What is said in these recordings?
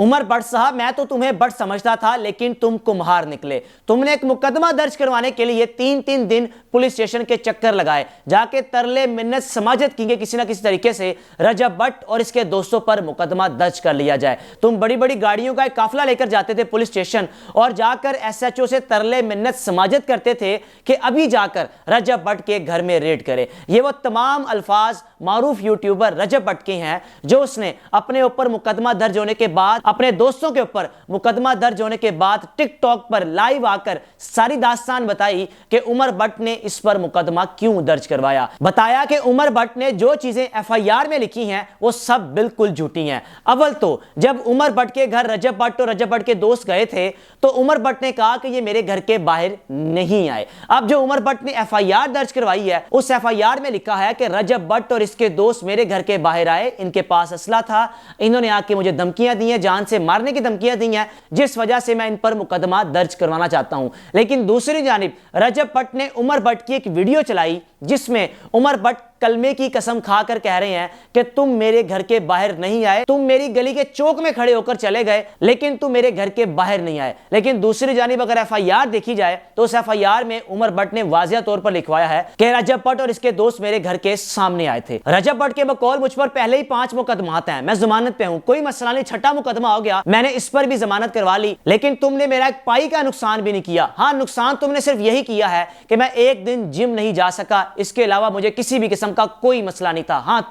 उमर भट्ट साहब, मैं तो तुम्हें भट्ट समझता था, लेकिन तुम कुम्हार निकले। तुमने एक मुकदमा दर्ज करवाने के लिए 3-3 दिन पुलिस स्टेशन के चक्कर लगाए, जाके तरले मिन्नत समाजत की किसी ना किसी तरीके से रजब भट्ट और इसके दोस्तों पर मुकदमा दर्ज कर लिया जाए। तुम बड़ी बड़ी गाड़ियों का एक काफिला लेकर जाते थे पुलिस स्टेशन और जाकर एसएचओ से तरले मिन्नत समाजत करते थे कि अभी जाकर रजब भट्ट के घर में रेड करे। ये वो तमाम अल्फाज मारूफ यूट्यूबर रजब भट्ट के हैं जो उसने अपने ऊपर मुकदमा दर्ज होने के बाद, अपने दोस्तों के ऊपर मुकदमा दर्ज होने के बाद टिकटॉक पर लाइव आकर सारी दास्तान बताई कि उमर भट्ट ने इस पर मुकदमा क्यों दर्ज करवाया। बताया कि उमर भट्ट ने जो चीजें एफआईआर में लिखी हैं वो सब बिल्कुल झूठी हैं। अव्वल तो जब उमर भट्ट के घर रजब भट्ट और रजब भट्ट के दोस्त गए थे तो उमर भट्ट ने कहा कि ये मेरे घर के बाहर नहीं आए। अब जो उमर भट्ट ने एफआईआर दर्ज करवाई है उस एफआईआर में लिखा है कि रजब भट्ट और इसके दोस्त मेरे घर के बाहर आए, इनके पास असला था, इन्होंने आके मुझे धमकियां दी हैं, जान से मारने की धमकियां दी हैं, जिस वजह से मैं इन पर मुकदमा दर्ज करवाना चाहता हूं। लेकिन दूसरी जानिब रजब भट्ट ने उमर भट्ट की एक वीडियो चलाई जिसमें उमर भट्ट कलमे की कसम खाकर कह रहे हैं कि तुम मेरे घर के बाहर नहीं आए, तुम मेरी गली के चौक में खड़े होकर चले गए, लेकिन तुम मेरे घर के बाहर नहीं आए। लेकिन दूसरी जानिब अगर एफआईआर देखी जाए तो उस एफआईआर में उमर भट्ट ने वाजिया तौर पर लिखवाया है कि रजब भट्ट और इसके दोस्त मेरे घर के सामने आए थे। रजब भट्ट के बकौल मुझ पर पहले ही 5 मुकदमात हैं, मैं जमानत पे हूं, कोई मसला नहीं, छठा मुकदमा हो गया, मैंने इस पर भी जमानत करवा ली। लेकिन तुमने मेरा एक पाई का नुकसान भी नहीं किया। हाँ, नुकसान तुमने सिर्फ यही किया है कि मैं एक दिन जिम नहीं जा सका, इसके अलावा मुझे किसी भी किस्म का कोई मसला नहीं था। हां,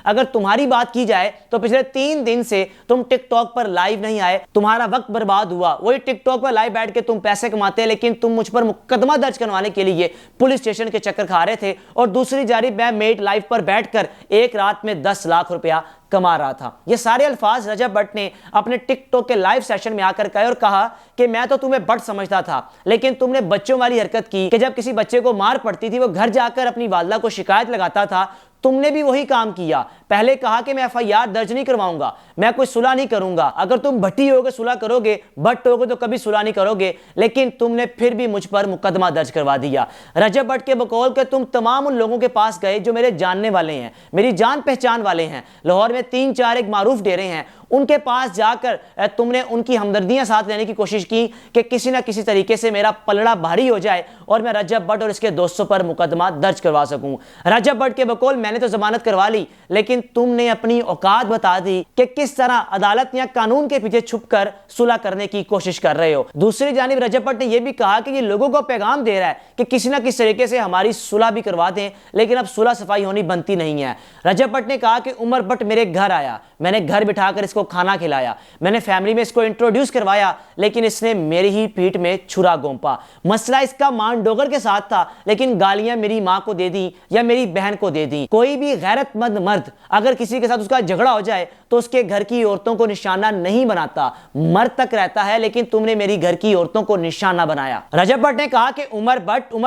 अगर तुम्हारी बात की जाए तो पिछले 3 दिन से तुम टिकटॉक पर लाइव नहीं आए, तुम्हारा वक्त बर्बाद हुआ, वही टिकटॉक पर लाइव बैठ के तुम पैसे कमाते, लेकिन तुम मुझ पर मुकदमा दर्ज करवाने के लिए पुलिस स्टेशन के चक्कर खा रहे थे। और दूसरी जानिब मैं मेड लाइव पर बैठकर एक रात में 10 लाख रुपया कमा रहा था। ये सारे अल्फाज रजब भट्ट ने अपने टिकटॉक के लाइव सेशन में आकर कहे और कहा कि मैं तो तुम्हें भट्ट समझता था, लेकिन तुमने बच्चों वाली हरकत की कि जब किसी बच्चे को मार पड़ती थी वो घर जाकर अपनी वालिदा को शिकायत लगाता था, तुमने भी वही काम किया। पहले कहा कि मैं एफआईआर दर्ज नहीं करवाऊंगा, मैं कोई सुलह नहीं करूंगा, अगर तुम भट्टी होगे सुलह करोगे, भट्ट होगे तो कभी सुलह नहीं करोगे, लेकिन तुमने फिर भी मुझ पर मुकदमा दर्ज करवा दिया। रजब भट्ट के बकौल के तुम तमाम उन लोगों के पास गए जो मेरे जानने वाले हैं, मेरी जान पहचान वाले हैं। लाहौर में 3-4 एक मारूफ डेरे हैं, उनके पास जाकर तुमने उनकी हमदर्दियां साथ लेने की कोशिश की कि किसी ना किसी तरीके से मेरा पलड़ा भारी हो जाए और मैं रजब भट्ट और इसके दोस्तों पर मुकदमा दर्ज करवा सकूं। रजब भट्ट के बकौल मैंने तो जमानत करवा ली, लेकिन तुमने अपनी औकात बता दी कि किस तरह अदालत या कानून के पीछे छुपकर सुलह करने की कोशिश कर रहे हो। दूसरी जानिब रजब भट्ट ने यह भी कहा कि ये लोगों को पैगाम दे रहा है कि किसी ना किसी तरीके से हमारी सुलह भी करवा दें, लेकिन अब सुलह सफाई होनी बनती नहीं है। रजब भट्ट ने कहा कि उमर भट्ट मेरे घर आया, मैंने घर बिठाकर इसको खाना खिलाया, मैंने फैमिली में इसको इंट्रोड्यूस करवाया, लेकिन इसने मेरी ही पीठ में छुरा गोंपा। मसला इसका मान डोगर के साथ था, लेकिन गालियां मेरी मां को दे दी या मेरी बहन को दे दी। कोई भी गैरतमंद मर्द अगर किसी के साथ उसका झगड़ा हो जाए तो उसके घर की औरतों को निशाना नहीं बनाता, मर तक रहता है, लेकिन तुमने मेरी घर की औरतों को निशाना बनाया। रजब भट्ट ने कहा कि उमर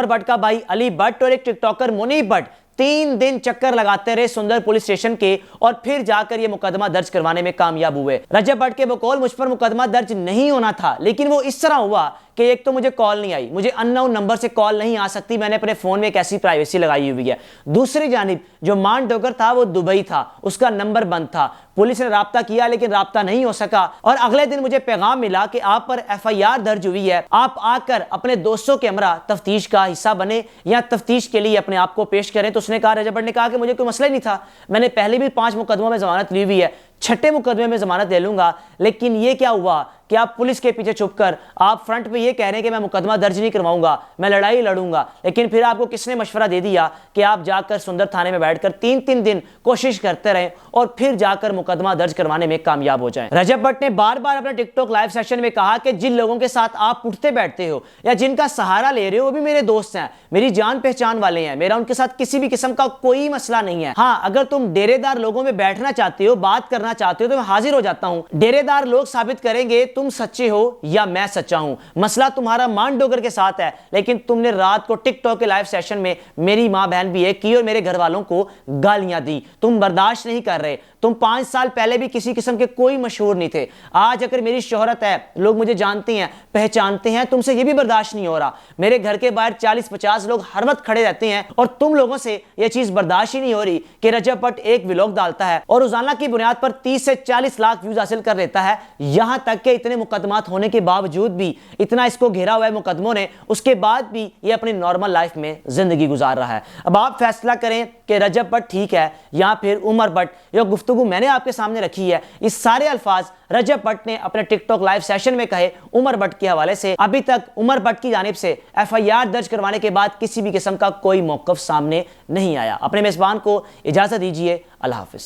भट्ट का भाई अली भट्ट और एक टिकटॉकर मुनीब भट्ट 3 दिन चक्कर लगाते रहे सुंदर पुलिस स्टेशन के और फिर जाकर यह मुकदमा दर्ज करवाने में कामयाब हुए। रजब भट्ट के बकौल मुझ पर मुकदमा दर्ज नहीं होना था, लेकिन वो इस तरह हुआ कि एक तो मुझे कॉल नहीं आई, मुझे अननोन नंबर से कॉल नहीं आ सकती, मैंने अपने फोन में एक ऐसी प्राइवेसी लगाई हुई है। दूसरी जानिब जो मान डोगर था वो दुबई था, उसका नंबर बंद था, पुलिस ने राब्ता किया लेकिन राब्ता नहीं हो सका। और अगले दिन मुझे पैगाम मिला कि आप पर एफआईआर दर्ज हुई है, आप आकर अपने दोस्तों के हमरा तफ्तीश का हिस्सा बने या तफ्तीश के लिए अपने आप को पेश करें। तो उसने कहा, रजब भट्ट ने कहा कि मुझे कोई मसला ही नहीं था, मैंने पहले भी 5 मुकदमों में जमानत ली हुई है, छठे मुकदमे में जमानत ले लूंगा। लेकिन ये क्या हुआ कि आप पुलिस के पीछे छुपकर आप फ्रंट पे ये कह रहे हैं कि मैं मुकदमा दर्ज नहीं करवाऊंगा, मैं लड़ाई लड़ूंगा, लेकिन फिर आपको किसने मशवरा दे दिया कि आप जाकर सुंदर थाने में बैठकर 3-3 दिन कोशिश करते रहें और फिर जाकर मुकदमा दर्ज करवाने में कामयाब हो जाएं। रजब भट्ट ने बार बार अपने टिकटॉक लाइव सेशन में कहा कि जिन लोगों के साथ आप उठते बैठते हो या जिनका सहारा ले रहे हो वो भी मेरे दोस्त हैं, मेरी जान पहचान वाले हैं, मेरा उनके साथ किसी भी किस्म का कोई मसला नहीं है। हाँ, अगर तुम डेरेदार लोगों में बैठना चाहते हो, बात करना चाहते हो तो मैं हाजिर हो जाता हूं। डेरेदार लोग साबित करेंगे तुम सच्चे हो या मैं सच्चा हूं। मसला तुम्हारा मान डोगर के साथ है, लेकिन तुमने रात को टिकटॉक के लाइव सेशन में मेरी मां बहन भी एक की और मेरे घर वालों को गालियां दी। तुम बर्दाश्त नहीं कर रहे। तुम 5 साल पहले भी किसी किस्म के कोई मशहूर नहीं थे, आज अगर मेरी शोहरत है, लोग मुझे जानते हैं, पहचानते हैं, तुमसे ये भी बर्दाश्त नहीं हो रहा। मेरे घर के बाहर 40-50 लोग हर वक्त खड़े रहते हैं और तुम लोगों से यह चीज बर्दाश्त ही नहीं हो रही कि रजब भट्ट एक व्लॉग डालता है और रोजाना की बुनियाद पर 30 से 40 लाख व्यूज हासिल कर लेता है। यहां तक कि इतने मुकदमात होने के बावजूद भी, इतना इसको घेरा हुआ है मुकदमों ने, उसके बाद भी ये अपनी नॉर्मल लाइफ में जिंदगी गुजार रहा है। अब आप फैसला करें कि रजब भट्ट ठीक है या फिर उमर भट्ट। यह गुफ्तगू मैंने आपके सामने रखी है, इस सारे अल्फाज रजब भट्ट ने अपने टिकटॉक लाइव सेशन में कहे उमर भट्ट के हवाले से। अभी तक उमर भट्ट की जानिब से एफआईआर दर्ज करवाने के बाद किसी भी किस्म का कोई मौकफ सामने नहीं आया। अपने मेजबान को इजाजत दीजिए। अल्लाह हाफिज।